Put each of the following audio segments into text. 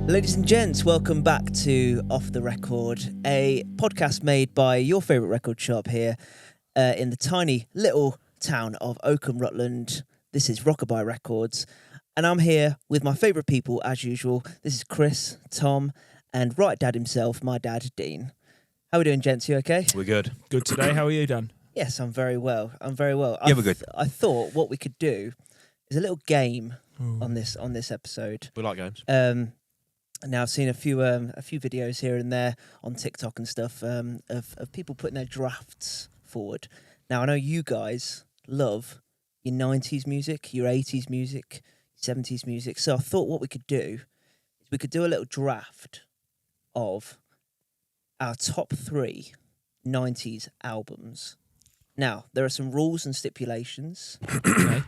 Ladies and gents, welcome back to Off the Record, a podcast made by your favourite record shop here in the tiny little town of Oakham, Rutland. This is Rockabuy Records, and I'm here with my favourite people as usual. This is Chris, Tom, and right dad himself, my dad, Dean. How are we doing, gents? You okay? We're good. Good today. How are you, Dan? Yes, I'm very well. Yeah, we're good. I thought what we could do is a little game on this episode. We like games. Now I've seen a few videos here and there on TikTok and stuff of people putting their drafts forward. Now I know you guys love your 90s music, your 80s music, 70s music. So I thought what we could do is we could do a little draft of our top 3 90s albums. Now there are some rules and stipulations. Okay.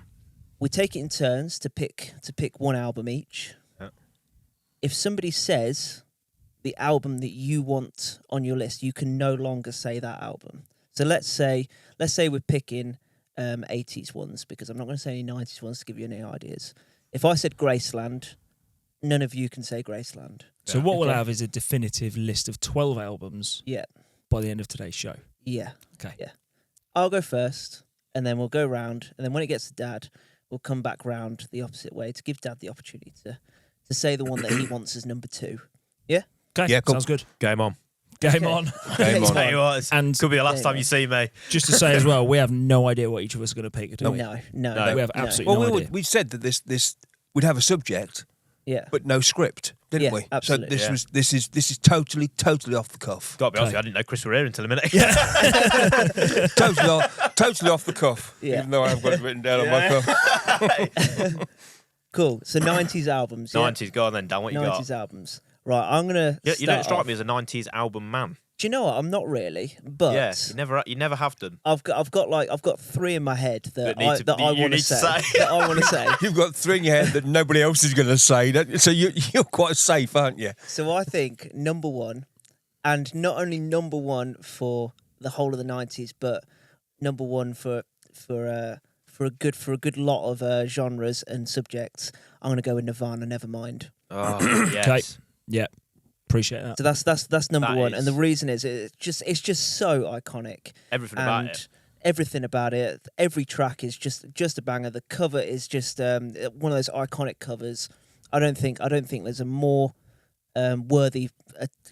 We take it in turns to pick one album each. If somebody says the album that you want on your list, you can no longer say that album. So let's say we're picking 80s ones, because I'm not going to say any 90s ones to give you any ideas. If I said Graceland, none of you can say Graceland. So what we'll have is a definitive list of 12 albums Yeah. by the end of today's show. Yeah. Okay. Yeah. I'll go first, and then we'll go round, and then when it gets to Dad, we'll come back round the opposite way to give Dad the opportunity to say the one that he wants as number 2. Yeah? Okay, Yeah, cool. sounds good. Game on. Game on. Game on. Tell you what, And could be the last time you see me. just to say as well, we have no idea what each of us are going to pick, do we? No. We have absolutely Well, no idea. we said that this would have a subject, Yeah. but no script, didn't Yeah, we? absolutely. So this is totally off the cuff. Got to be honest, I didn't know Chris were here until a minute. totally off the cuff. Yeah. Even though I've got it written down on my cuff. Cool. So 90s albums. Yeah? 90s, go on then, Dan, what you 90s got? albums. Right, I'm gonna. You don't start strike off. me as a 90s album man. Do you know what? I'm not really, but Yeah, you never have done. I've got 3 in my head that That I want need to to say. say. That I want to say. You've got 3 in your head that nobody else is going to say. So you're quite safe, aren't you? So I think number 1, and not only number 1 for the whole of the 90s, but number 1 for a good lot of genres and subjects. I'm gonna go with Nirvana. Nevermind. Oh, yes. Okay. Yeah. Appreciate that. So that's number That 1, is- and the reason is it's just so iconic. Everything about And it. everything about it, every track is just a banger. The cover is just one of those iconic covers. I don't think there's a more worthy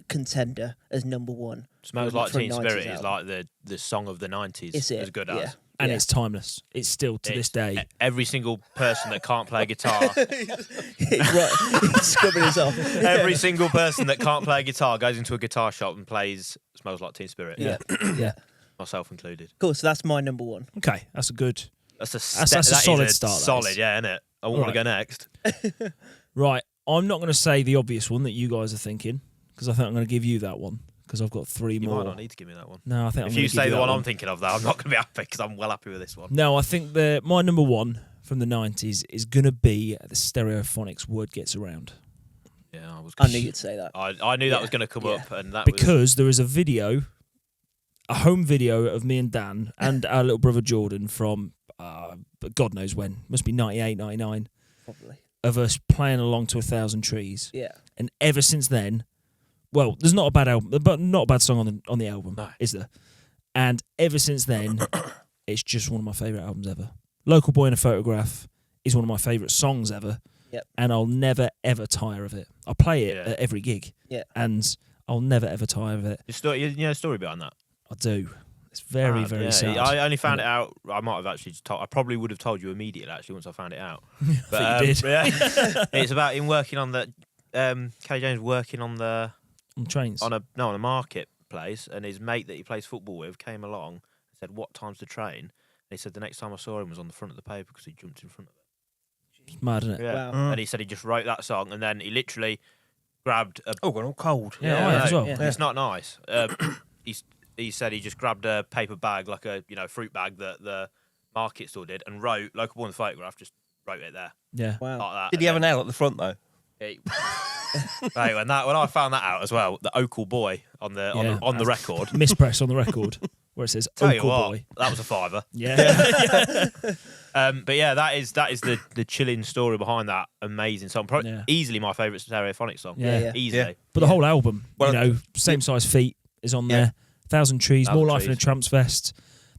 contender as number 1. Smells Like for a Teen 90s Spirit is album. like the song of the 90s. Is it? As good Yeah. as. And Yeah. it's timeless. It's still, to this day. Every single person that can't play guitar, He's scrubbing his off. every single person that can't play a guitar goes into a guitar shop and plays Smells Like Teen Spirit. Yeah. Yeah. Myself included. Cool. So that's my number 1. Okay, that's a good. That's a That's a solid start, that Solid, is. yeah, isn't it? I want to Right. go next. Right, I'm not going to say the obvious one that you guys are thinking, because I think I'm going to give you that one, because I've got 3 You more. might not need to give me that one. No, I think I'm If gonna you give say the that one I'm thinking of, though, I'm not going to be happy because I'm well happy with this one. No, I think my number 1 from the 90s is going to be the Stereophonics Word Gets Around. Yeah, I knew you'd say that. I knew that was going to come Yeah. up, and that Because there is a home video of me and Dan and our little brother Jordan from God knows when, must be 98, 99, Probably. of us playing along to 1,000 Trees. Yeah. And ever since then, well, there's not a bad album, but not a bad song on the album, No. is there? And ever since then, it's just one of my favourite albums ever. Local Boy in a Photograph is one of my favourite songs ever. Yep. And I'll never ever tire of it. I play it Yeah. at every gig. Yeah. And I'll never ever tire of it. you know the story behind that? I do. It's very, Mad, very yeah. sad. I only found it out. I might have actually told. I probably would have told you immediately actually once I found it out. I think you did. Yeah. It's about him working on the. Kelly James working on the On trains. on a marketplace, and his mate that he plays football with came along and said, "What time's the train?" And he said the next time I saw him was on the front of the paper because he jumped in front of it. It's mad, isn't it? Yeah. Wow. And he said he just wrote that song, and then he literally grabbed a. Oh, got all cold. Yeah, I I have as know. well. Yeah. It's not nice. He said he just grabbed a paper bag, like a fruit bag that the market store did, and wrote Local Boy in the Photograph. Just wrote it there Yeah. Wow. like that. Did he have an L at the front though? Mate, when I found that out as well, the Oakle Boy on the record. Mispress on the record where it says Tell you Uncle what, Boy. that was a fiver. Yeah. But yeah, that is the chilling story behind that amazing song. Probably Yeah. easily my favourite Stereophonic song. Yeah. Easily. But the whole album, Well, Same Size Feet is on there. Thousand Trees, Thousand More Life in a Trees. Tramp's Vest.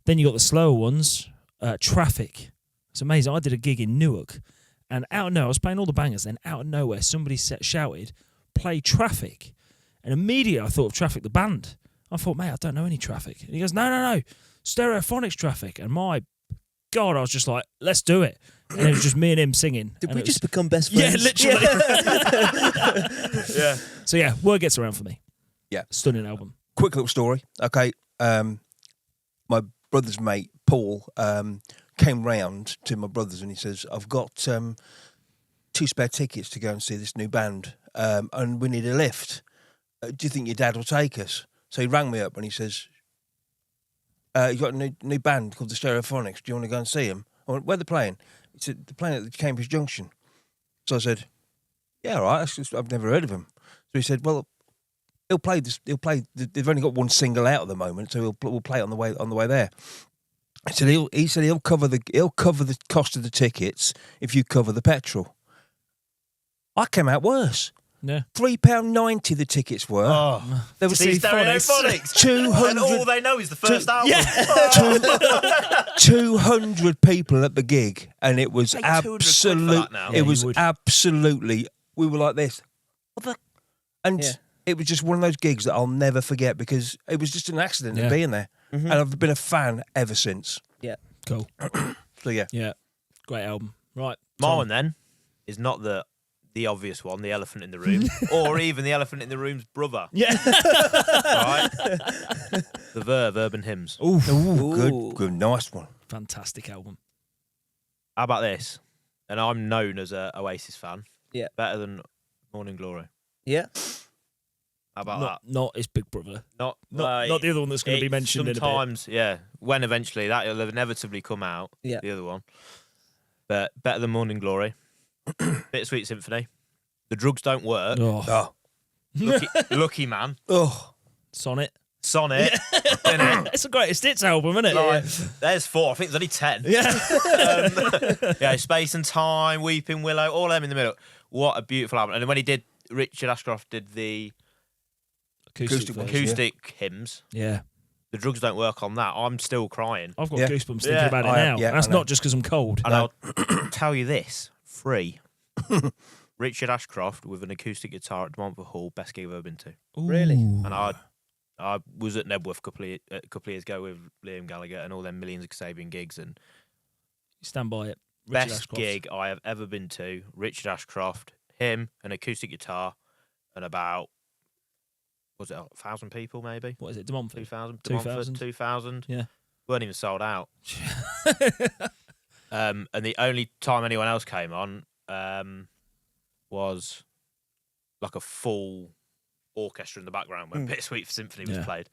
Then you got the slower ones. Traffic. It's amazing. I did a gig in Newark, and out of nowhere, I was playing all the bangers. Then out of nowhere, somebody shouted, "Play Traffic," and immediately I thought of Traffic the band. I thought, mate, I don't know any Traffic. And he goes, no, Stereophonics Traffic. And my God, I was just like, let's do it. And it was just me and him singing. Did and we it was- just become best Yeah, friends? literally. Yeah. So yeah, word gets around for me. Yeah. Stunning album. Quick little story. Okay. My brother's mate, Paul, came round to my brother's and he says, I've got 2 spare tickets to go and see this new band and we need a lift. Do you think your dad will take us? So he rang me up and he says, you've got a new band called the Stereophonics. Do you want to go and see them? I went, where are they playing? He said, they're playing at the Cambridge Junction. So I said, yeah, all right. I've never heard of him. So he said, well, he'll play this. They've only got one single out at the moment, so we'll play it on the way there. He said he'll cover the cost of the tickets if you cover the petrol. I came out worse. Yeah. £3.90 the tickets were. Oh, There was see Stereophonics. 200 And all they know is the first album. 200 people at the gig, and it was Pay 200 quid for that now. Yeah, It was you would. absolutely. We were like this, and Yeah. it was just one of those gigs that I'll never forget because it was just an accident of being there, and I've been a fan ever since. Yeah. Cool. So yeah, Yeah. Great album. Right. My Tom. one then is not the obvious one, the elephant in the room, or even the elephant in the room's brother. Yeah. Right? The Verve, Urban Hymns. Oof. Ooh. good, nice one. Fantastic album. How about this? And I'm known as a Oasis fan. Yeah. Better than Morning Glory. Yeah. How about Not his big brother. that? Not the other one that's going to be mentioned in a bit. Sometimes, yeah. When eventually that'll inevitably come out. Yeah. The other one. But better than Morning Glory. Bittersweet Symphony. The Drugs Don't Work. Oh. Lucky Man. Oh, Sonnet. Sonnet. Innit? It's a greatest hits album, isn't it? Like, there's 4. I think there's only 10. Yeah. Space and Time, Weeping Willow, all them in the middle. What a beautiful album. And then when Richard Ashcroft did the Acoustic version. acoustic hymns, Yeah. The Drugs Don't Work on that, I'm still crying. I've got Yeah. goosebumps thinking Yeah. about it I now. have, yeah, That's I know. not just because I'm cold. And I'll tell you this, free. Richard Ashcroft with an acoustic guitar at Montfort Hall, best gig I've ever been to. Really? Ooh. And I was at Nebworth a couple of years ago with Liam Gallagher and all them millions of Kasabian gigs, and Stand by it. Richard best Ashcroft. gig I have ever been to. Richard Ashcroft, him, an acoustic guitar, and about, was it 1,000 people maybe? What is it? De Montfort? 2,000? 2,000? 2,000. Yeah. Weren't even sold out. And the only time anyone else came on was like a full orchestra in the background when Bittersweet Symphony was Yeah. played.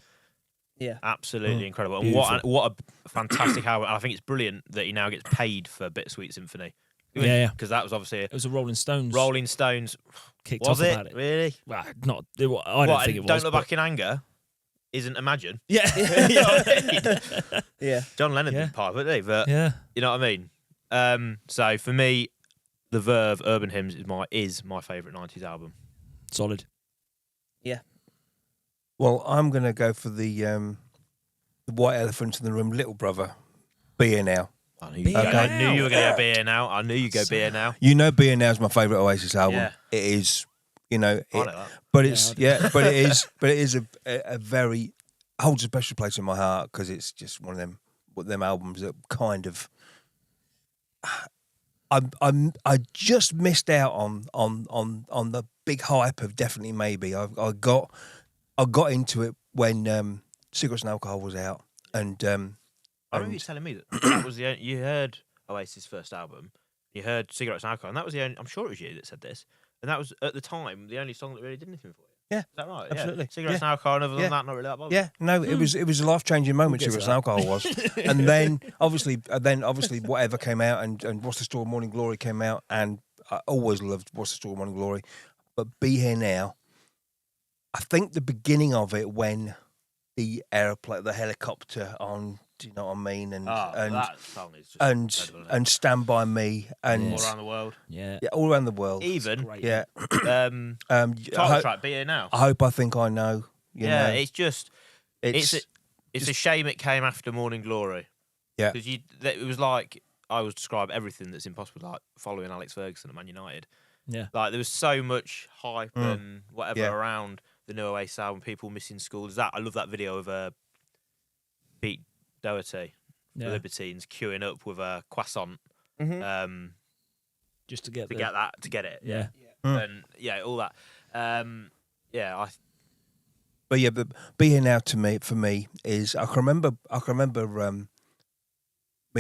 Yeah. Absolutely incredible. And beautiful. what a fantastic album. And I think it's brilliant that he now gets paid for Bittersweet Symphony. Yeah. Because that was obviously It was a Rolling Stones Rolling Stones. kicked Was off it? about it. Really? Well, not. I don't What, think it was. Don't Look but- Back in Anger isn't Imagine. Yeah. You know what I mean? Yeah. John Lennon Yeah. did part of it, didn't he? But Yeah. you know what I mean? So for me, The Verve, Urban Hymns is my favourite 90s album. Solid. well, I'm going to go for the white elephant in the room, Little Brother. Be Here Now. I knew, Be you, Here I Now. knew you were going to be here now. I knew you'd go be here now. You know, Be Here Now is my favourite Oasis album. Yeah. It is, you know, I know that. but it's but it is a very holds a special place in my heart because it's just one of them albums that kind of I just missed out on the big hype of Definitely Maybe. I got into it when Cigarettes and Alcohol was out, and I remember you telling me that was the only, you heard Oasis' first album, you heard Cigarettes and Alcohol, and that was the only, I'm sure it was you that said this, and that was at the time the only song that really did anything for you. Yeah, is that right? absolutely. Yeah. Cigarettes Yeah. and Alcohol, and other than Yeah. that, not really that bothered. yeah, no, it was a life changing moment. We'll get Cigarettes to and Alcohol was, and then obviously whatever came out, and What's the Story, Morning Glory came out, and I always loved What's the Story, Morning Glory, but Be Here Now. I think the beginning of it when the aeroplane, the helicopter on Do you know what I mean? And that song is just and incredible, isn't it? and Stand By Me and All around the world. Yeah. yeah, all around the world. Even Great. Yeah. title track, Be Here Now. I hope I think I know. You Yeah, know, it's just it's a shame it came after Morning Glory. Yeah. Because it was like I would describe everything that's impossible, like following Alex Ferguson at Man United. Yeah. Like there was so much hype and whatever Yeah. around the new Oasis album, people missing schools. I love that video of Pete Doherty, the Yeah. Libertines, queuing up with a croissant, Just to get to get it. Yeah. And all that. but Be Here Now for me is I can remember me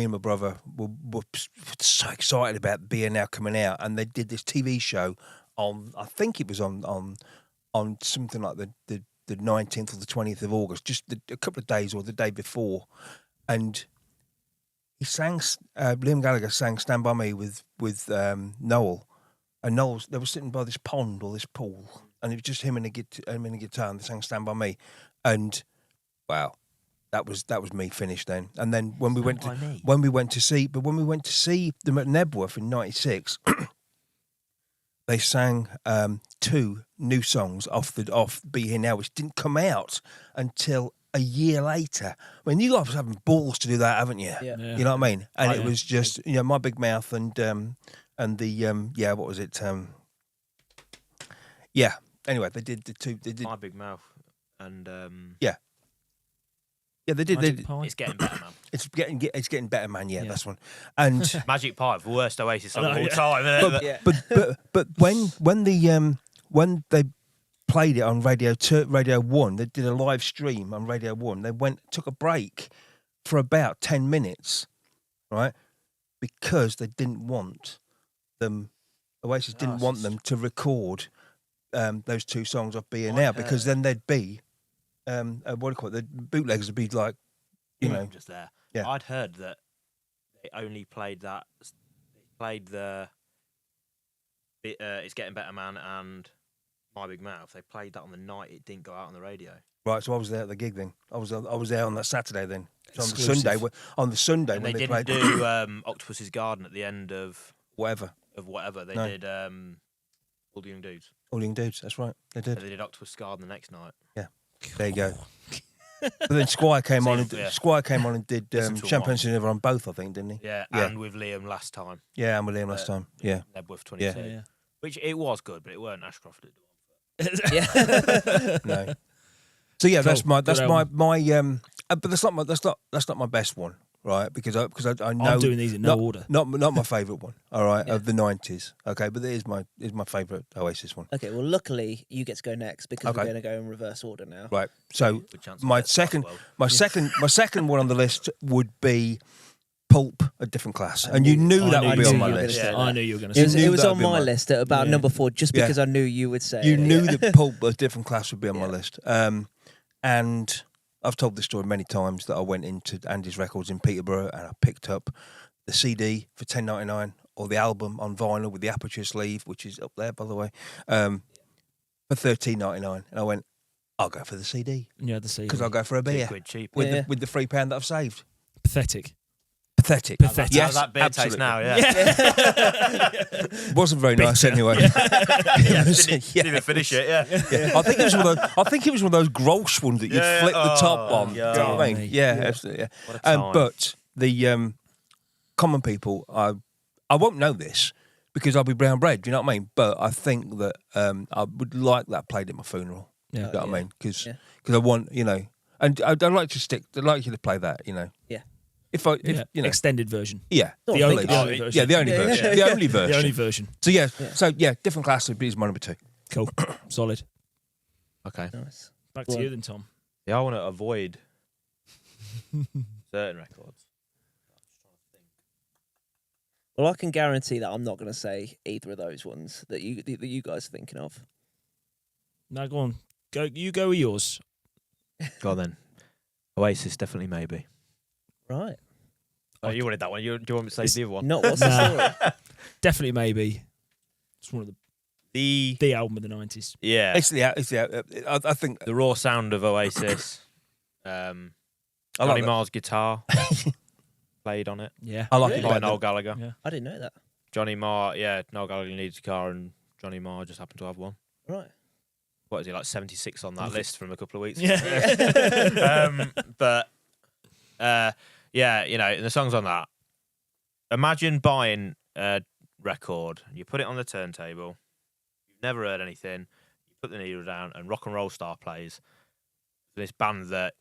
and my brother were so excited about Be Here Now coming out, and they did this TV show on, I think it was on something like the 19th or the 20th of August, just a couple of days or the day before, and he sang Liam Gallagher sang Stand By Me with Noel, and they were sitting by this pond or this pool, and it was just him and a guitar, and they sang Stand By Me, and wow, that was me finished then. And then when we went to see them at Nebworth in '96, they sang 2 new songs off Be Here Now, which didn't come out until a year later. I mean, you guys are having balls to do that, haven't you? Yeah. Yeah. You know what I mean? And Oh, it yeah. was just, My Big Mouth and the what was it? Anyway, they did the 2. They did. My Big Mouth and Yeah, they did. Magic Pie. It's Getting Better, man. It's getting better, man. Yeah, Yeah. that's one. And Magic Pie, the worst Oasis song I of know, all yeah. time. Isn't it? Yeah. but when they played it on Radio 1, they did a live stream on Radio 1. They took a break for about 10 minutes, right? Because they didn't want them. Oasis didn't want them to record those 2 songs off Be Here Now, because then they'd be what do you call it? The bootleggers would be like, Just there. Yeah. I'd heard that they only played that. They played the It's Getting Better, Man and My Big Mouth. They played that on the night it didn't go out on the radio. right. So I was there at the gig then. I was there on that Saturday then. So Exclusive. on the Sunday And when they they didn't played do Octopus's Garden at the end of whatever. whatever. They No. did All the Young Dudes. All Young Dudes. That's right. They And did. they did Octopus Garden the next night. There you go. But then Squire came on and Yeah. did Listen to Champagne one. Cinema on both, I think, didn't he? Yeah, Yeah. and with Liam last time. Yeah, and with Liam last time. Yeah. Nebworth 22. Yeah. Which it was good, but it weren't Ashcroft. Yeah. No. So yeah, that's Cool. my Good but that's not my best one, right? Because I know I'm doing these in no order. Not my favourite one, all right, Yeah. of the 90s. Okay, but it is my favourite Oasis one. Okay, well, luckily you get to go next because Okay. we're going to go in reverse order now. Right. So Good chance of my getting second Well. my second one on the list would be Pulp, A Different Class. And you knew I that knew would be you on were my gonna list. say that. I knew you were going to It say was, that. knew it was that on would be my mine. list at about Yeah. number 4, just Yeah. because I knew you would say You it. knew that Pulp, A Different Class would be on my Yeah. list. And I've told this story many times that I went into Andy's Records in Peterborough and I picked up the CD for $10.99 or the album on vinyl with the aperture sleeve, which is up there, by the way, for $13.99. And I went, I'll go for the CD Yeah, the CD. because I'll go for a beer £2 cheap. with Yeah. the £3 that I've saved. Pathetic. Pathetic. Pathetic. Yes, How's that beer absolutely. taste now? Yeah. Wasn't very nice Bitter. anyway. Didn't even finish it. Yeah. Yeah. I think it was one of those Grolsch ones that you Yeah, flip the top oh, on. Do you know what I yeah. mean? Yeah, Yeah. absolutely. Yeah. What a time. But the common people, I won't know this because I'll be brown bread. Do you know what I mean? But I think that I would like that played at my funeral. Yeah. You know what Yeah. I mean? Because Yeah. I want, and I'd like you to play that. Yeah. If Yeah. Extended version. yeah, Oh, The thank only, you. the only version. yeah, the only Yeah, version, yeah, the yeah. only version. The only version. So yeah, Yeah. different class is my number 2. Cool. Solid. Okay. Nice. Back Go to on. you then, Tom. Yeah, I want to avoid certain records. Well, I can guarantee that I'm not going to say either of those ones that you guys are thinking of. Now go on. You go with yours. Go on then. Oasis, definitely maybe. Right. Oh, you wanted that one. Do you want me to say the other one? Not what's the Nah. story? Definitely maybe. It's one of The the album of the 90s. yeah, It's the I think the raw sound of Oasis. I Johnny like Marr's guitar played on it Yeah. I like Really? it by better. Noel Gallagher. Yeah. I didn't know that. Johnny Marr, yeah, Noel Gallagher needs a guitar, and Johnny Marr just happened to have one. Right. What is he, like 76 on that Look at- list from a couple of weeks Yeah. ago? But yeah, you know, and the songs on that. Imagine buying a record, you put it on the turntable, you've never heard anything, you put the needle down, and Rock and Roll Star plays. This band that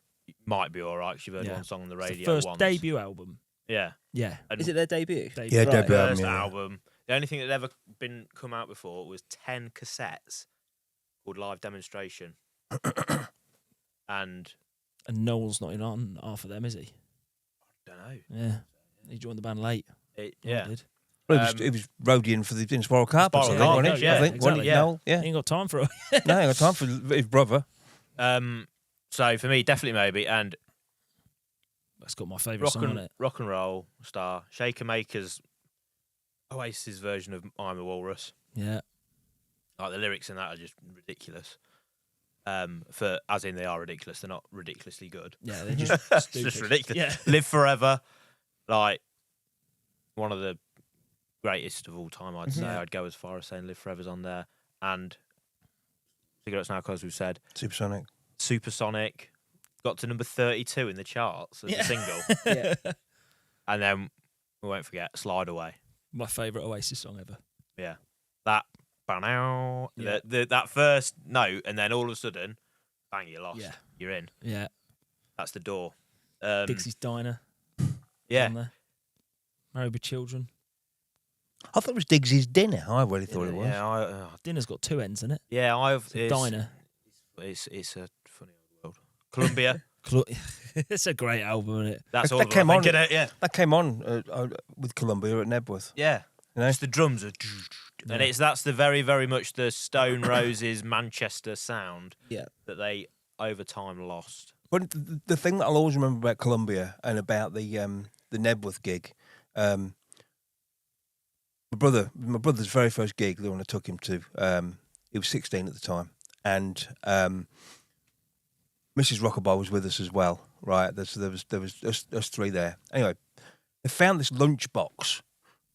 might be all right because you've heard Yeah. one song on the It's radio the first once. debut album. Yeah. Yeah. And Is it their debut? Debut. Yeah, Right. debut album, first yeah. album. The only thing that had ever been come out before was 10 cassettes called Live Demonstration. And And Noel's not in on half of them, is he? don't know. Yeah. He joined the band late. Yeah. He did. Well, Um, he was roadieing for the Spiral Carpets, Spiral I think, wasn't Carpets, he? yeah, I think, wasn't exactly. he? Yeah. Noel? He Yeah. ain't got time for it. No, he ain't got time for his brother. So for me, definitely maybe. And That's got my favourite song on it. Rock and Roll Star, Shaker Maker's Oasis version of I'm a Walrus. Yeah. Like the lyrics in that are just ridiculous. For as in they are ridiculous, they're not ridiculously good. Yeah, they're just It's stupid. just ridiculous. Yeah. Live Forever, like one of the greatest of all time. I'd say Yeah. I'd go as far as saying Live Forever's on there, and Cigarettes Now, as we've said, Supersonic. Supersonic got to number 32 in the charts as a single, Yeah. and then we won't forget Slide Away. My favourite Oasis song ever. Yeah, that bow Yeah. that first note, and then all of a sudden, bang, you're lost. Yeah. You're in. Yeah. That's the door. Dixie's Diner. Yeah. On there. Married with Children. I thought it was Diggs's Dinner. I really thought it was. Yeah, Dinner's got two ends in it. I've It's a diner. It's a funny old world. Columbia. It's a great album, isn't it? That's That all of came them. on- Get it? Yeah. That came on with Columbia at Nebworth. Yeah. You know? Just the drums are, and Yeah. that's the very, very much the Stone Roses Manchester sound Yeah. that they over time lost. But the thing that I'll always remember about Columbia and about the Nebworth gig, my brother's very first gig, the one I took him to, he was 16 at the time, and Mrs. Rockabuy was with us as well, right? There was us three there. Anyway, they found this lunchbox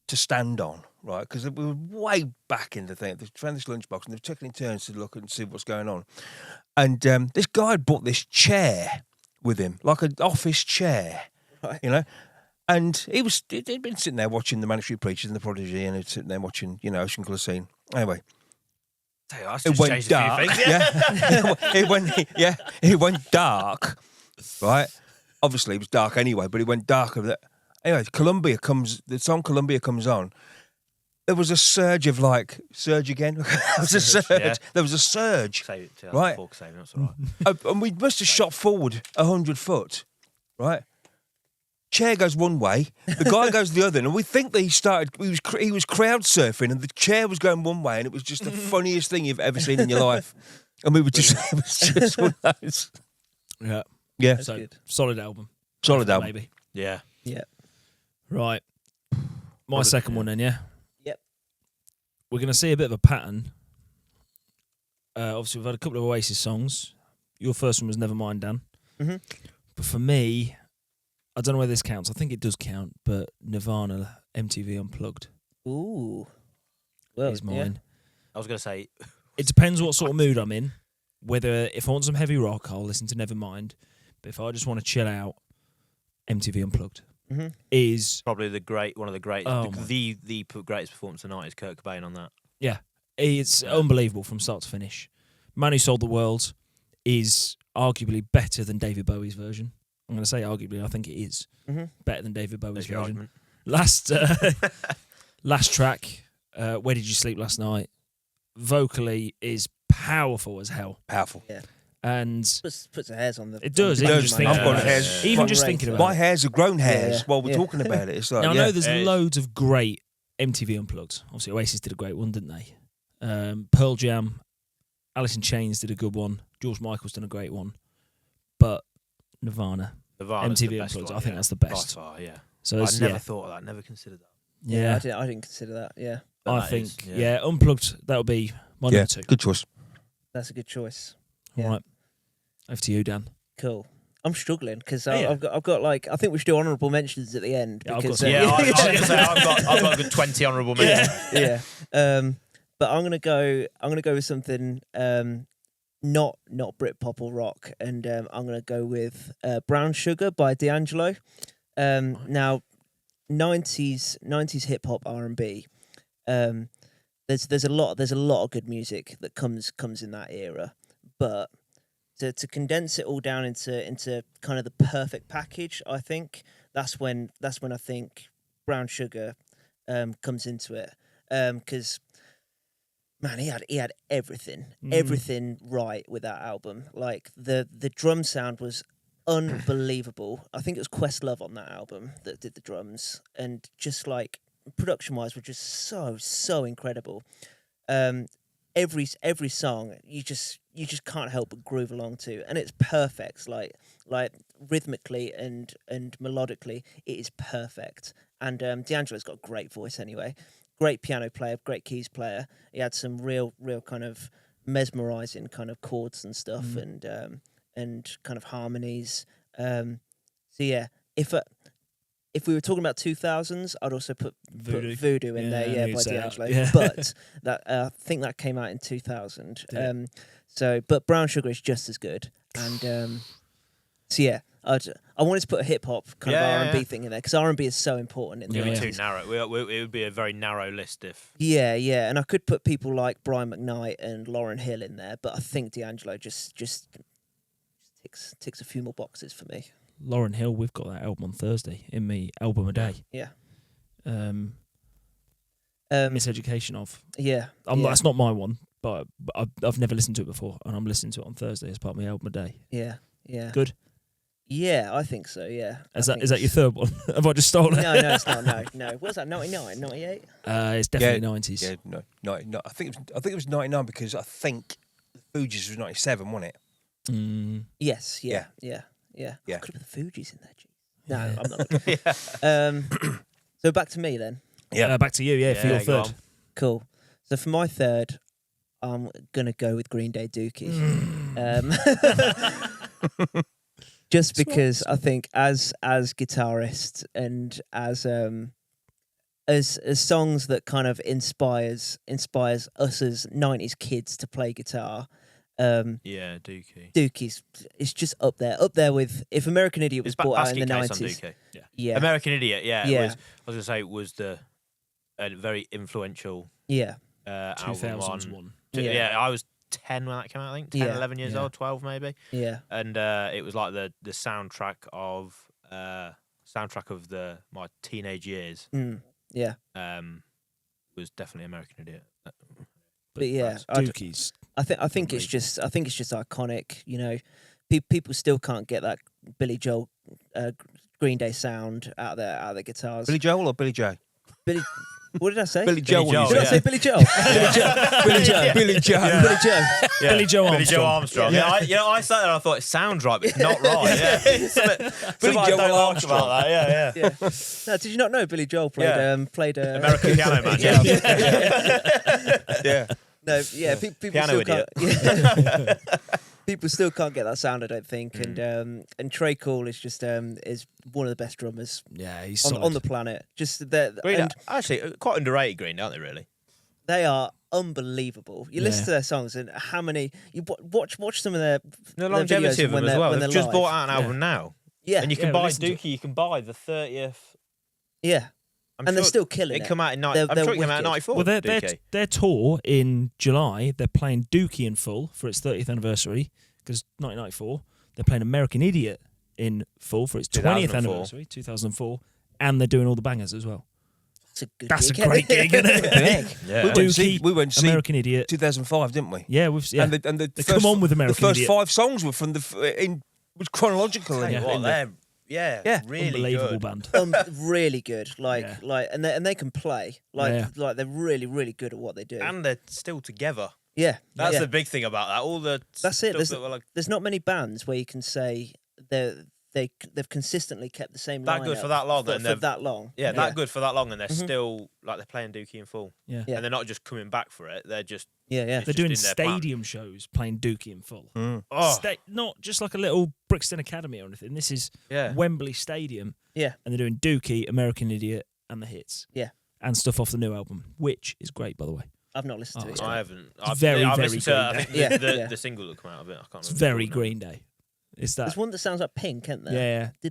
to stand on, right? Because we were way back in the thing. They found this lunchbox and they were taking in turns to look and see what's going on. And this guy had brought this chair with him, like an office chair, Right. you know. And he'd been sitting there watching the Manic Street Preachers and the Prodigy, and he'd sitting there watching, Ocean Colour Scene. Anyway, Tell you, that's it just went changed a dark. few things. Yeah, it went dark, right? Obviously, it was dark anyway, but it went darker. Anyway, the song Columbia comes on. There was a surge of surge again. There was a surge. Yeah. There was a surge. Save it till Right. Fork saving, that's all right. And we must have shot forward 100 foot, right? Chair goes one way, the guy goes the other, and we think that he was crowd surfing, and the chair was going one way, and it was just the funniest thing you've ever seen in your life. And we were just, it was just one of those. Yeah. Yeah, That's So, good. solid album. solid Definitely, album. Maybe. Yeah. Yeah. Right. My What did- second one then, yeah? Yep. We're going to see a bit of a pattern. Obviously, we've had a couple of Oasis songs. Your first one was Nevermind, Dan. Mhm. But for me, I don't know whether this counts. I think it does count, but Nirvana, MTV Unplugged Ooh. Well, is yeah. mine. I was going to say, It depends what sort of mood I'm in. Whether if I want some heavy rock, I'll listen to Nevermind. But if I just want to chill out, MTV Unplugged Mhm. is probably one of the greatest, Oh, my. the greatest performance tonight is Kurt Cobain on that. it's unbelievable from start to finish. Man Who Sold the World is arguably better than David Bowie's version. I'm going to say arguably. I think it is Mhm. better than David Bowie's There's your version. argument. Last track, Where Did You Sleep Last Night? Vocally is powerful as hell, Powerful. Puts and the hairs on the. It does, on even the just back of thinking my I've got head. hairs. even Quite just great, thinking so- about My hairs are grown hairs Yeah, while we're yeah. talking about it. It's like, Now, I yeah. know there's It is. loads of great MTV Unplugged. Obviously, Oasis did a great one, didn't they? Pearl Jam, Alice in Chains did a good one. George Michael's done a great one. But Nirvana, Nirvana's MTV the best Unplugged, one, I think yeah. that's the By best. far, yeah. So I it's, never yeah, thought of that. Never considered that. Yeah, yeah, I didn't consider that. Yeah, But I that think, is, yeah, Unplugged, that'll be my Yeah, number two. good choice. that's a good choice. All yeah. right. Over to you, Dan. Cool. I'm struggling because Yeah. I've got like I think we should do honourable mentions at the end. Yeah, I've Because, got some. Yeah, I was going to say I've got a good 20 honourable mentions. yeah. But I'm gonna go with something not Britpop or rock, and I'm gonna go with Brown Sugar by D'Angelo. Now, 90s hip hop R&B. There's a lot of good music that comes in that era, but to condense it all down into kind of the perfect package, I think that's when I think Brown Sugar comes into it, because man, he had everything right with that album. Like the drum sound was unbelievable. I think it was Questlove on that album that did the drums, and just like production wise were just so incredible. Every song you just can't help but groove along to, and it's perfect. Like rhythmically and melodically, it is perfect. And D'Angelo's got a great voice anyway. Great piano player, great keys player. He had some real kind of mesmerizing kind of chords and stuff, and kind of harmonies. So yeah, if we were talking about 2000s, I'd also put Voodoo in there, yeah, by D'Angelo. Yeah. But that I think that came out in 2000. But Brown Sugar is just as good, and so yeah. I wanted to put a hip hop kind of R&B thing in there because R&B is so important in the It'd be 90s. too narrow. It would be a very narrow list if. Yeah, and I could put people like Brian McKnight and Lauryn Hill in there, but I think D'Angelo just ticks a few more boxes for me. Lauryn Hill, we've got that album on Thursday in me album a day. Yeah. Miseducation of. Yeah. That's not my one, but I've never listened to it before, and I'm listening to it on Thursday as part of my album a day. Yeah. Good. Yeah, I think so. Yeah. Is that your third one? Have I just stolen it? No, it's not. No. What was that? 99, 98? It's definitely 90s. Yeah, no. I think it was 99 because I think Fugees was 97, wasn't it? Yes. Yeah. Yeah. I could have put the Fugees in there. Geez. No, I'm not. So back to me then. Yeah. Back to you. Yeah, for your third. Cool. So for my third, I'm gonna go with Green Day Dookie. Just because I think as guitarists and as songs that kind of inspires us as 90s kids to play guitar. Dookie. Dookie's is just up there with if American Idiot was brought out in the 90s. Yeah. American Idiot, yeah. Yeah. I was going to say it was a very influential album 2001. Yeah, I was 10 when that came out, I think. 10, 11 years old, 12 maybe. Yeah. And it was like the soundtrack of my teenage years. Yeah. Was definitely American Idiot. But yeah, Dookies. I think it's just iconic. You know, people still can't get that Billy Joel, Green Day sound out of their guitars. Billy Joel or Billy Joe? Billy. What did I say? Billy Joel. Joel, Did I say Billy Joel? Billy Joe. Billy Joe. Yeah. Billy Joe. Yeah. Billy Joe Billy Joe Armstrong. Yeah, I sat there and I thought it sounds right, but it's not right. Yeah. Billy I Joel don't like Armstrong. about that. Yeah. No, did you not know Billy Joel played American Piano Man. Yeah. No, yeah, people Piano still can't. People still can't get that sound, I don't think. And Trey Cool is just is one of the best drummers he's on the planet. Just that, Green, and actually, quite underrated Green, aren't they? Really? they are unbelievable. You listen to their songs and how many you watch some of their The longevity of them as well. They've just live. bought out an album now, Yeah, and you can buy listen to Dookie. You can buy the 30th. yeah, and they're still killing It it. come out in They're I'm sure it came out in wicked. '94. Well, their tour in July, they're playing Dookie in full for its 30th anniversary because 1994. They're playing American Idiot in full for its 20th 2004. anniversary, 2004, and they're doing all the bangers as well. That's a That's a great gig, isn't it? Yeah. We went to see American Idiot. 2005, didn't we? Yeah, And the They first, come on with the American first Idiot. 5 songs were from was chronological. Tell you Yeah. what, they're really unbelievable good. band. really good. And they can play. Like they're really, really good at what they do. And they're still together. Yeah, That's yeah. the big thing about that. All the That's it. stuff that were like, There's not many bands where you can say they're they've consistently kept the same. That good lineup for that long, for, and for they've that long. yeah, that good for that long, and they're Mhm. still like they're playing Dookie in full, Yeah. Yeah. and they're not just coming back for it. They're just Yeah, yeah. It's They're just doing in their plan. stadium shows playing Dookie in full. oh Not just like a little Brixton Academy or anything. This is yeah. Wembley Stadium. Yeah. And they're doing Dookie, American Idiot, and the hits. Yeah. And stuff off the new album, which is great, by the way. I've not listened to Oh, it. it's Yet. I haven't. It's I've very, I've very listened to I Green think Day. the, Yeah. the single that come out of it. I can't It's remember. very the Green Day. It's that. There's one that sounds like Pink, isn't there? Yeah.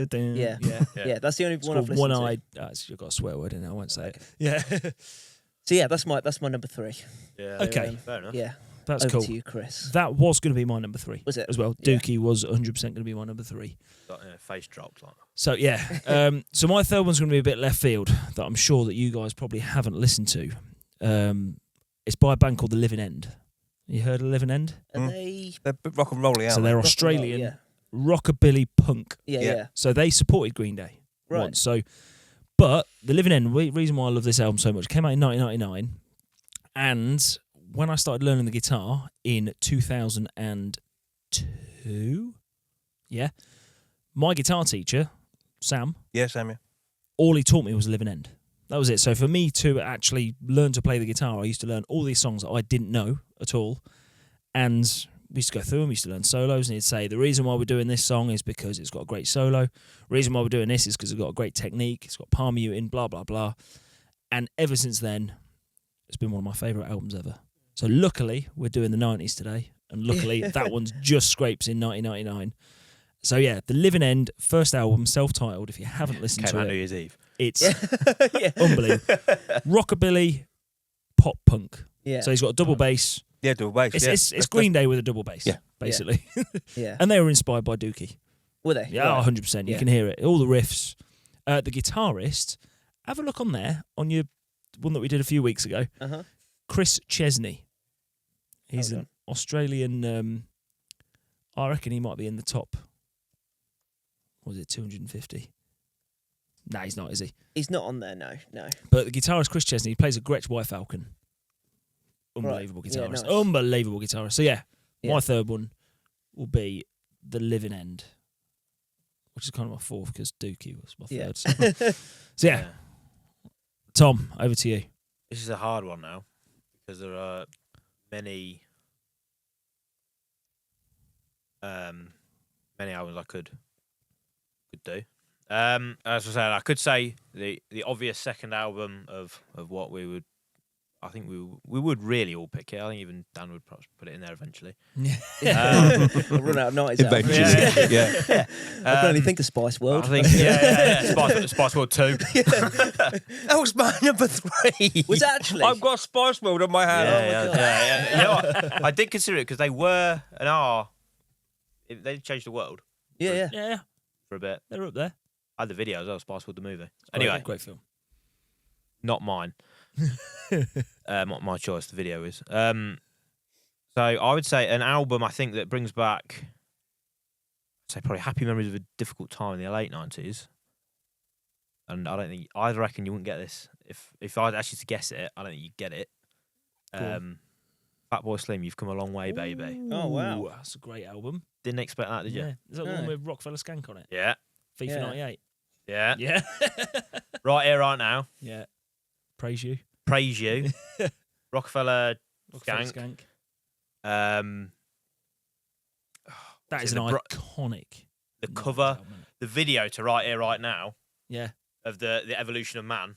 Yeah. Yeah. Yeah, that's the only It's one I've called listened One to. Eyed. You've got a swear word in it. I won't say Okay. it. Yeah. So yeah, that's my number 3. Yeah. Okay. Fair enough. Yeah, That's over cool. to you, Chris. That was going to be my number 3. Was it? As well. Yeah. Dookie was 100% going to be my number 3. Got, face dropped like. So yeah, so my third one's going to be a bit left field that I'm sure that you guys probably haven't listened to. It's by a band called The Living End. You heard of Living End? Are they? They're a bit rock and rolly, So aren't they're they? rock and Australian roll? rockabilly punk. Yeah, Yeah. yeah. So they supported Green Day Right. once. So, but The Living End, reason why I love this album so much, came out in 1999, and when I started learning the guitar in 2002, yeah, my guitar teacher, Sam, Yeah, Samuel. all he taught me was Living End. That was it. So for me to actually learn to play the guitar, I used to learn all these songs that I didn't know at all. And we used to go through them, we used to learn solos, and he'd say, the reason why we're doing this song is because it's got a great solo. The reason why we're doing this is because it's got a great technique, it's got palm muting, blah, blah, blah. And ever since then, it's been one of my favourite albums ever. So luckily, we're doing the 90s today, and luckily that one's just scrapes in 1999. So yeah, The Living End, first album, self-titled, if you haven't listened Came to out New it, Year's Eve. it's Yeah. unbelievable. Rockabilly, pop punk. Yeah. So he's got a double bass. Yeah, double bass. It's, yeah. it's Green Day with a double bass, Yeah. basically. Yeah. And they were inspired by Dookie. Were they? Yeah, Right. 100%. You Yeah. can hear it. All the riffs. The guitarist, have a look on there, on your one that we did a few weeks ago. Uh-huh. Chris Chesney. He's Hold an Australian, I reckon he might be in the top, what was it, 250? Nah, he's not, is he? He's not on there, no. But the guitarist Chris Chesney, he plays a Gretsch White Falcon. Unbelievable Right. Yeah, guitarist. nice. Unbelievable guitarist. So yeah, Yeah. my third one will be The Living End, which is kind of my fourth because Dookie was my Yeah. third. So yeah, Tom, over to you. This is a hard one now because there are many albums I could do. As I said, I could say the obvious second album of what we would. I think we would really all pick it. I think even Dan would perhaps put it in there eventually. I'll run out of 90s albums. Eventually. Yeah. I can only think of Spice World. I think yeah. Spice World 2. That was my number 3. Was it actually? I've got Spice World on my hand. Yeah. You know what? I did consider it because they were and are. They changed the world Yeah. Yeah, for a bit. they're up there. I had the video as well, Spice World the movie. Great- Anyway, great film. not mine. My choice. The video is. So I would say an album. I think that brings back, I'd say probably happy memories of a difficult time in the late 90s. And I reckon you wouldn't get this if I had actually to guess it. I don't think you'd get it. Fatboy Slim, You've Come a Long Way, Baby. Oh, wow. Ooh, that's a great album. Didn't expect that, did you? Yeah. Is that the one No. with Rockefeller Skank on it? Yeah. FIFA Yeah. 98. Yeah. Yeah. Right here, right now. Yeah. Praise you. Praise You. Rockefeller Rockefeller Skank. Skank. That is an iconic. The 90s cover, album, isn't it? the video to Right Here, Right Now Yeah. of the evolution of man.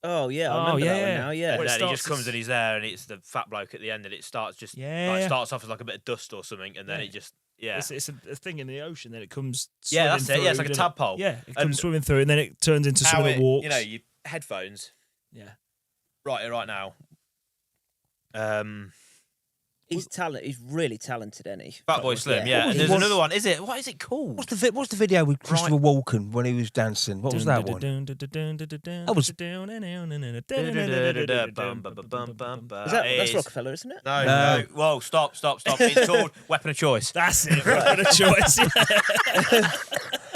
Oh, yeah. I Oh, remember that yeah. one now, yeah. And Well, it then he starts just comes as- and he's there, and it's the fat bloke at the end, and it starts just Yeah. starts off as like a bit of dust or something, and then Yeah. it just yeah. It's a thing in the ocean, then it comes. Yeah, that's swimming it. Yeah, it's through, like a doesn't it? tadpole. Yeah, it And comes swimming through, and then it turns into How someone that walks. you know, your headphones. Yeah. Right Here, Right Now. He's really talented, isn't he? Fatboy Slim. Yeah. Yeah, and there's What- another one. Is it? What is it called? What's the video with Christopher Walken when he was dancing? What was that one? That was- Is that's Rockefeller, isn't it? No. Whoa! Stop! It's called Weapon of Choice. That's it. Weapon of choice.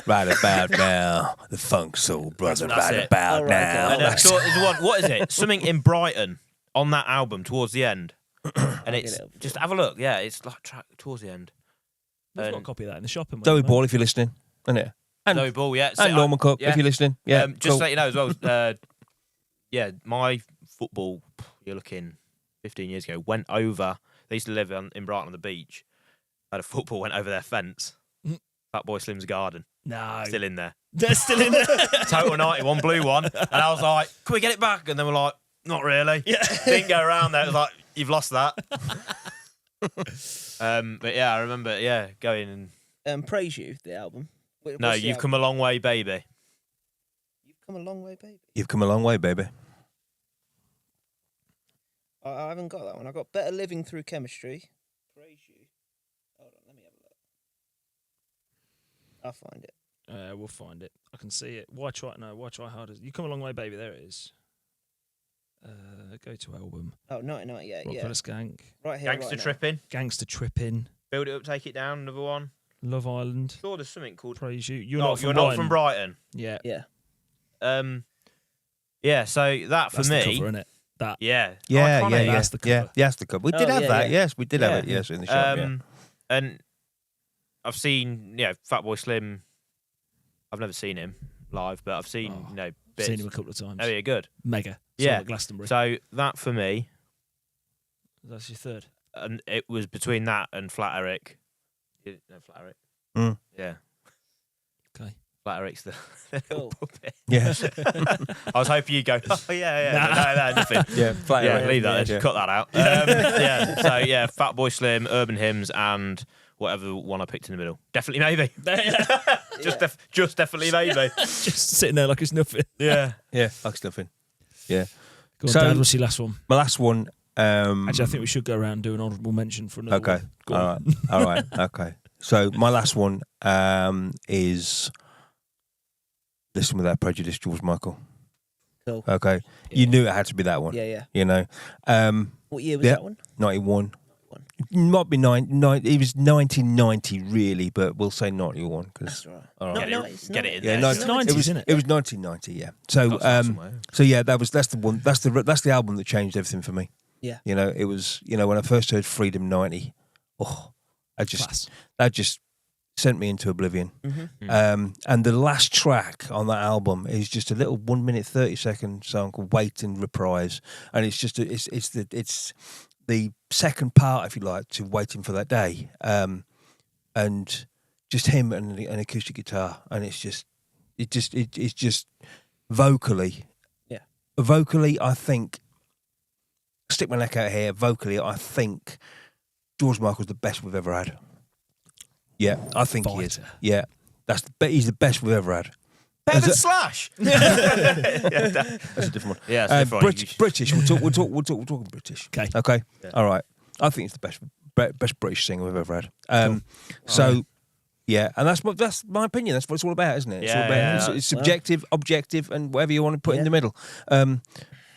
Right about now, the funk soul brother. That's Right it. about Oh, right, now. okay. And so there's one. What is it? Something in Brighton on that album towards the end, and it's get it up. just have a look. Yeah, it's like track towards the end. We've got a copy of that in the shop. Zoe Ball, if you're listening, isn't it? And, Zoe Ball, yeah. and Norman Cook, yeah. if you're listening. Yeah, Just to let you know as well, yeah, my football, you're looking 15 years ago, went over. They used to live in Brighton on the beach. Had a football, went over their fence. Fat Boy Slim's garden. No. Still in there. They're still in there. Total 91, blue one. And I was like, can we get it back? And they were like, not really. Yeah. Didn't go around there. It was like, you've lost that. But yeah, I remember, going and... Praise You, the album. No, You've Come a Long Way, Baby. You've Come a Long Way, Baby. You've come a long way, baby. I haven't got that one. I got Better Living Through Chemistry. Praise You. Hold on, let me have a look. I'll find it. We'll find it. I can see it. Why try harder? You Come a Long Way, Baby. There it is. Go to album. Oh, 1998, yeah. Rockabuy Skank. Right here, Gangster right now. Tripping. Gangster Tripping. Build It Up, Take It Down, another one. Love Island. I saw there's something called... Praise You. You're You're not not from Brighton. Yeah. Yeah. Yeah, so that for That's me... the cover, innit? That. Yeah. Yeah, iconic. yeah. That's the cover. Yeah, that's the cover. We did Oh, have yeah, that. yeah. Yes, we did have Yeah. it. Yes, in the shop. And I've seen, Fatboy Slim. I've never seen him live, but I've seen, bits. Seen him a couple of times. Oh, yeah, good. Mega. Saw Yeah. him at Glastonbury. So that for me, That's your third. and it was between that and Flat Eric. No, Flat Eric. Mm. Yeah. Okay. Flat Eric's the little Cool. puppet. Yes. I was hoping you'd go, oh, yeah. No, nothing. Yeah. Flat Yeah, Eric. leave that. Yeah. Cut that out. Yeah. So yeah, Fatboy Slim, Urban Hymns, and whatever one I picked in the middle. Definitely maybe. just definitely maybe. Just sitting there like it's nothing. Yeah. Yeah. Like stuffing. Yeah. Go on, So- Dad, what's your last one? My last one. Actually, I think we should go around and do an honourable mention for another Okay. one. Go All on. right. All right. Okay. So my last one is Listen Without Prejudice, George Michael. Cool. Okay. You knew it had to be that one. Yeah, yeah. You know. What year was Yeah. that one? 91. Might be it was 1990 really, but we'll say 91 because That's right. all Get right. No, it, it's get not. it in Yeah, there. no, It's 90s, it was, isn't it? It was 1990, yeah. So Got that somewhere. so yeah, that's the one. That's the album that changed everything for me. Yeah. You know, it was, when I first heard Freedom 90, Class. that just sent me into oblivion. Mm-hmm. And the last track on that album is just a little 1 minute 30-second song called "Wait and Reprise," and it's just it's the second part, if you like, to "Waiting for That Day," and just him and an acoustic guitar, and it's just vocally, Yeah. vocally, I think. Stick my neck out here. Vocally, I think George Michael's the best we've ever had. Yeah, I think he is. Fighter. Yeah, he's the best we've ever had. Better than As a- Slash. That's a different one. Yeah, it's different. British. We're talking British. Okay. Okay. Yeah. All right. I think it's the best British singer we've ever had. So, yeah, and that's my opinion. That's what it's all about, isn't it? It's all Yeah, about yeah. it's subjective, objective, and whatever you want to put in Yeah. the middle.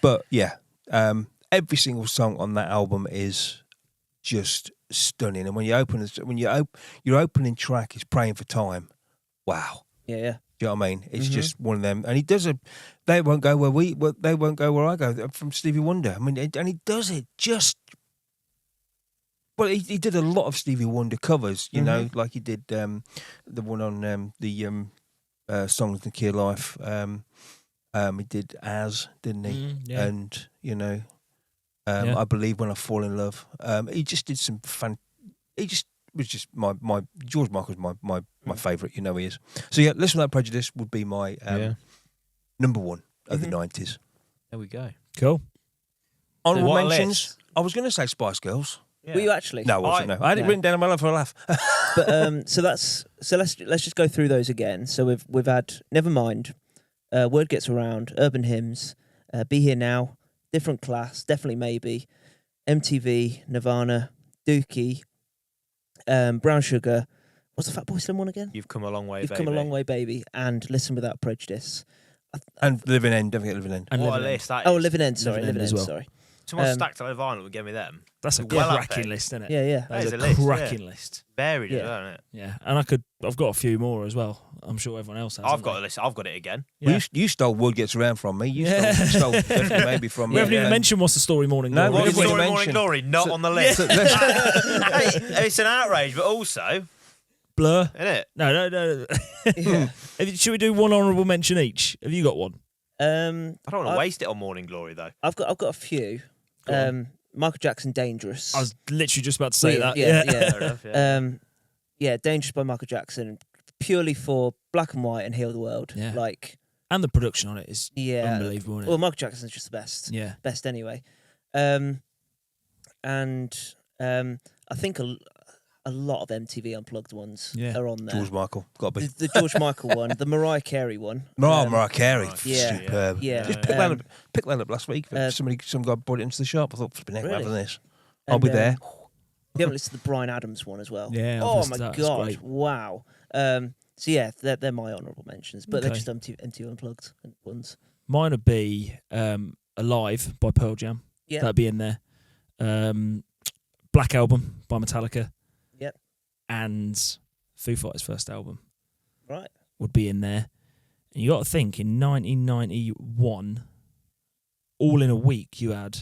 But yeah, every single song on that album is just stunning. And when your opening track is "Praying for Time," wow. Yeah, yeah. Do you know what I mean? It's Mhm. just one of them, and he does it. They won't go where I go. From Stevie Wonder. I mean, and he does it just. Well, he did a lot of Stevie Wonder covers, you know, like he did the one on the songs in Key Life. He did As, didn't he? Yeah. And Yeah. I Believe When I Fall in Love. He just did some fun. He just was just my George Michael's my favourite. You know he is. So yeah, Listen Without Prejudice would be my number one of the 90s. There we go. Cool. Honourable What a mentions. list. I was going to say Spice Girls. Yeah. Were you actually? No, I wasn't. No, I had it No. written down on my love for a laugh. But so let's just go through those again. So we've had Nevermind, Word Gets Around, Urban Hymns, Be Here Now, Different Class, Definitely Maybe, MTV, Nirvana, Dookie, Brown Sugar. What's the Fatboy Slim one again? You've come a long way, You've baby. Come a Long Way, Baby, and Listen Without Prejudice. And Living End, don't forget Living End. And What a Living End. list that is. Oh, Living End, sorry, Living End Living as End, well. sorry. Someone um, stacked on a vinyl would give me them. That's a Well up cracking there. list, isn't it? Yeah, yeah. That is That a is a list, cracking list. Varied, Yeah. isn't it? Yeah, and I've got a few more as well. I'm sure everyone else has. I've haven't got they? a list. I've got it again. Yeah. Well, you stole Word Gets Around from me. You Yeah. stole definitely maybe from We me. haven't even mentioned What's the Story Morning No, Glory. we What's didn't Story even Morning mention- Glory? Not So- on the list. So let's- Hey, it's an outrage, but also Blur. Innit? No. Yeah. Should we do one honourable mention each? Have you got one? I don't want to I've- waste it on Morning Glory though. I've got a few. Go on. Michael Jackson, Dangerous. I was literally just about to say that. Yeah. Fair enough, yeah. Dangerous by Michael Jackson, purely for black and white and Heal the World. Yeah. Like, And the production on it is yeah, unbelievable, isn't it? well, Michael Jackson's just the best. Yeah. Best anyway. I think a lot of MTV Unplugged ones Yeah. are on there. George Michael, got to be. The George Michael one, the Mariah Carey one. Mariah Carey, yeah, superb. yeah. Just picked that up last week. Some guy brought it into the shop. I thought, flipping heck, we're Really? having this. I'll And, be there. You haven't listened to the Brian Adams one as well. Yeah, I've Oh listened my to that. It's god! great. Wow. So yeah, they're my honourable mentions, but they're Okay. just MTV Unplugged ones. Mine would be Alive by Pearl Jam. Yeah. That'd be in there. Black Album by Metallica. Yep. And Foo Fighters' first album Right. would be in there. And you got to think, in 1991, all in a week, you had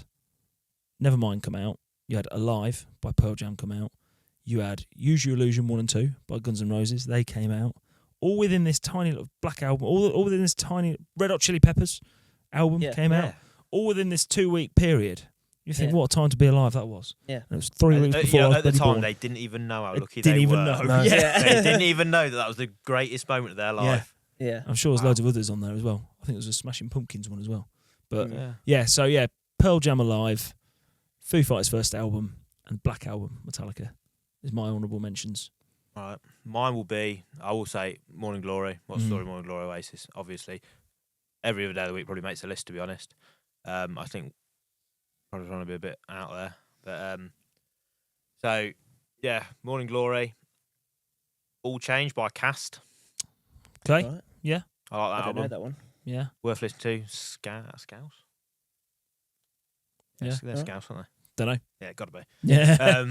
Nevermind come out. You had Alive by Pearl Jam come out. You had Use Your Illusion 1 and 2 by Guns N' Roses. They came out. All within this tiny little Black Album. All within this tiny Red Hot Chili Peppers album Yeah. came out. All within this 2-week period. You think, Yeah. what a time to be alive that was. Yeah. And it was 3 weeks before I was at the bloody time, born. they didn't even know how They lucky didn't they even were. know. No. Yeah. They didn't even know that was the greatest moment of their life. Yeah. I'm sure there's Wow. loads of others on there as well. I think there was a Smashing Pumpkins one as well. But Mm. yeah, Pearl Jam Alive, Foo Fighters' first album, and Black Album, Metallica, is my honourable mentions. All right. Mine will be, I will say, Morning Glory. What's Mm. Story, Morning Glory, Oasis, obviously. Every other day of the week probably makes a list, to be honest. I think probably trying to be a bit out there. But so, yeah, Morning Glory. All Changed by Cast. Okay, Right. I like I that don't album. know that one. yeah. Worth listening to. Scouse? Yeah. They're Alright. Scouse, aren't Don't know. they? Yeah, gotta be. Yeah.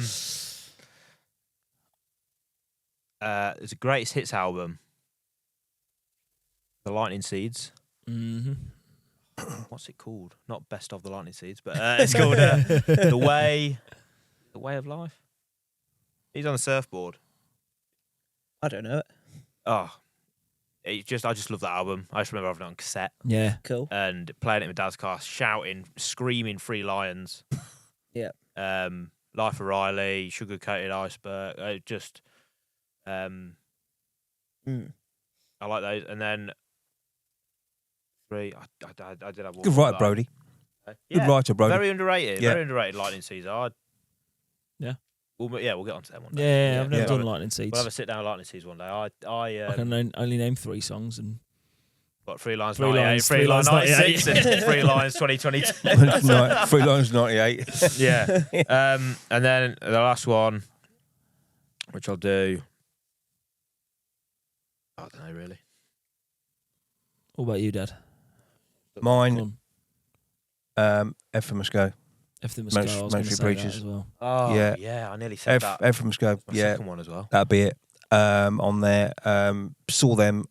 It's a greatest hits album. The Lightning Seeds. Mm-hmm. What's it called? Not Best of the Lightning Seeds, but it's called The Way of Life. He's on the surfboard. I don't know it. Oh, I just love that album. I just remember having it on cassette Yeah. Cool. and playing it in my dad's car, shouting, screaming "Free Lions." Yeah. Life of Riley, Sugar Coated Iceberg. Mm. I like those. And then three. I did have one. Good more writer, that Brody. Yeah, Good writer, Brody. very underrated. Yeah. Very underrated. Lightning Seeds. Yeah. We'll get onto them one day. Yeah, I've never Yeah. done Lightning Seeds. We'll have a sit down with Lightning Seeds one day. I can only name 3 songs and Got 3 Lines Three 98, Lines, 3 Three Lines Lines 96, and 3 Lines 2022. 3 Lines 98. Yeah. And then the last one, which I'll do. I don't know, really. what about you, Dad? Mine, Go on. F Must Go. Everything must Most- go. I was going to Mostly say Preachers. that as well. Oh, Yeah. yeah. I nearly said that. F Must Go. My Yeah, second one as well. that'd be it. On there, saw them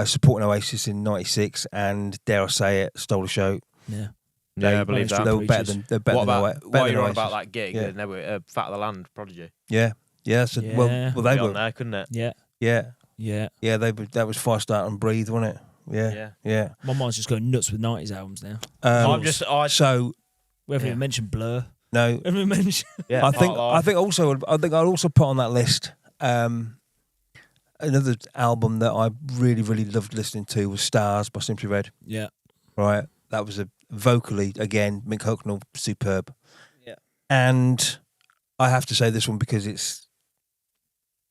supporting Oasis in '96, and dare I say it, stole the show. Yeah. Yeah, I believe Mainstream that. They were better Preachers. than they're better What than about Oasis. while Better you're on than about Oasis. that gig? Yeah. They were Fat of the Land, Prodigy. Yeah. So, Yeah. well, they Be on were. there, couldn't it? Yeah. Yeah, Yeah. they were. That was Fire Start and Breathe, wasn't it? Yeah, yeah. My mind's just going nuts with 90s albums now. So We haven't Yeah. even mentioned Blur. no, We haven't even mentioned. Yeah, I think I'd also put on that list another album that I really, really loved listening to was Stars by Simply Red. Yeah. Right, that was a vocally again Mick Hucknall, superb. Yeah. And I have to say this one because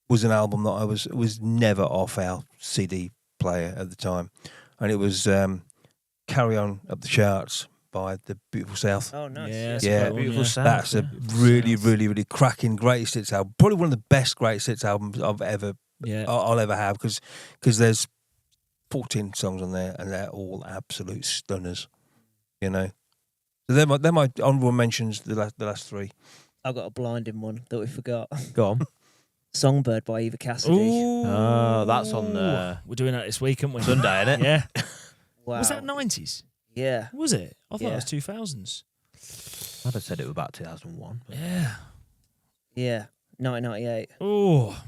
was an album that I was never off our CD player at the time, and it was Carry On Up the Charts by the Beautiful South. Oh, nice. Yeah, that's Yeah. a great one, Beautiful yeah. South. That's a really, really, really cracking greatest hits album. Probably one of the best greatest hits albums I've ever Yeah. I'll ever have because there's 14 songs on there and they're all absolute stunners. You know, so they're my honourable mentions. The last 3. I've got a blinding one that we forgot. Go on. Songbird by Eva Cassidy. Ooh. Oh, that's on We're doing that this week, aren't we? Sunday, innit? Yeah. Wow. Was that 90s? Yeah. Was it? I thought Yeah. it was 2000s. I'd have said it was about 2001. Yeah. Yeah. 1998. Oh.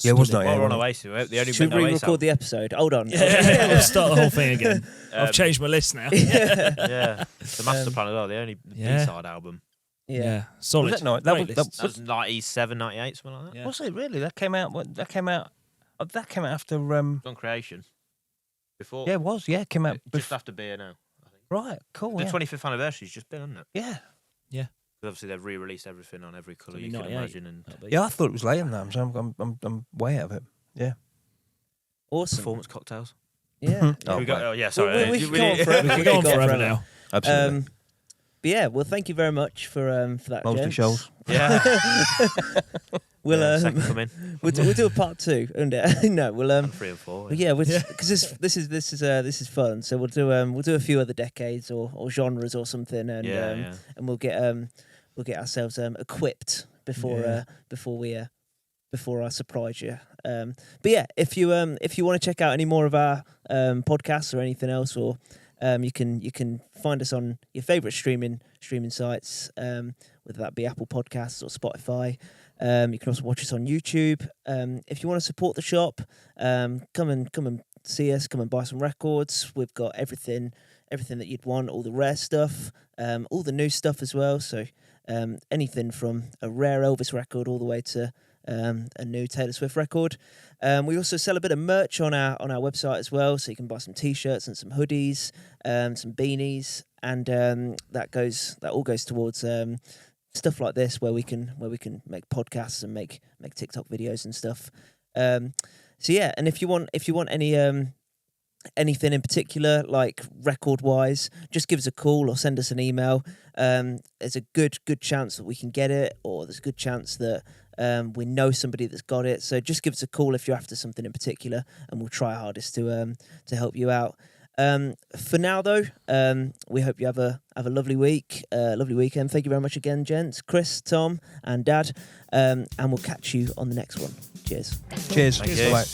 Yeah, wasn't Stunning. it? Well, we're on Oasis. The only Should bit we Oasis re-record the episode? Hold on. We'll start the whole thing again. I've Um, changed my list now. Yeah, the Master Plan as well. The only Yeah. B-side album. Yeah. Solid. Was that nice? Great That list. That was 97, 98, something like that. Yeah. Was it really? That came out. That came out. That came out after. On Creation. Before. Yeah, it was. Yeah, it came out. Just after Beer now. I think. Right. Cool. The Yeah. 25th anniversary's just been, hasn't it? Yeah. 'Cause obviously they've re-released everything on every colour you can 98. imagine. And Yeah, I thought it was later than that. So I'm way out of it. Yeah. Awesome. performance cocktails. Yeah. Oh, Here we go. right. Oh, yeah, sorry. We can go on forever. We could go on forever now. Absolutely. But yeah, well, thank you very much for that. Multi gents. shows. Yeah. We'll Second coming. we'll do a part 2. No, we'll And 3 and 4. well, yeah, because this is fun. So we'll do a few other decades or genres or something, and Yeah. and we'll get ourselves equipped before I surprise you. But yeah, if you want to check out any more of our podcasts or anything else, or you can find us on your favourite streaming sites, whether that be Apple Podcasts or Spotify. You can also watch us on YouTube. If you want to support the shop, come and see us. Come and buy some records. We've got everything that you'd want. All the rare stuff, all the new stuff as well. So anything from a rare Elvis record all the way to a new Taylor Swift record. We also sell a bit of merch on our website as well, so you can buy some T-shirts and some hoodies, some beanies, and that all goes towards stuff like this, where we can make podcasts and make TikTok videos and stuff. So yeah, and if you want any anything in particular, like record wise, just give us a call or send us an email. There's a good chance that we can get it, or there's a good chance that we know somebody that's got it. So just give us a call if you're after something in particular, and we'll try our hardest to help you out. For now though, we hope you have a lovely week, lovely weekend. Thank you very much again, gents, Chris, Tom, and Dad, and we'll catch you on the next one. Cheers. Cheers. Thank you. Bye.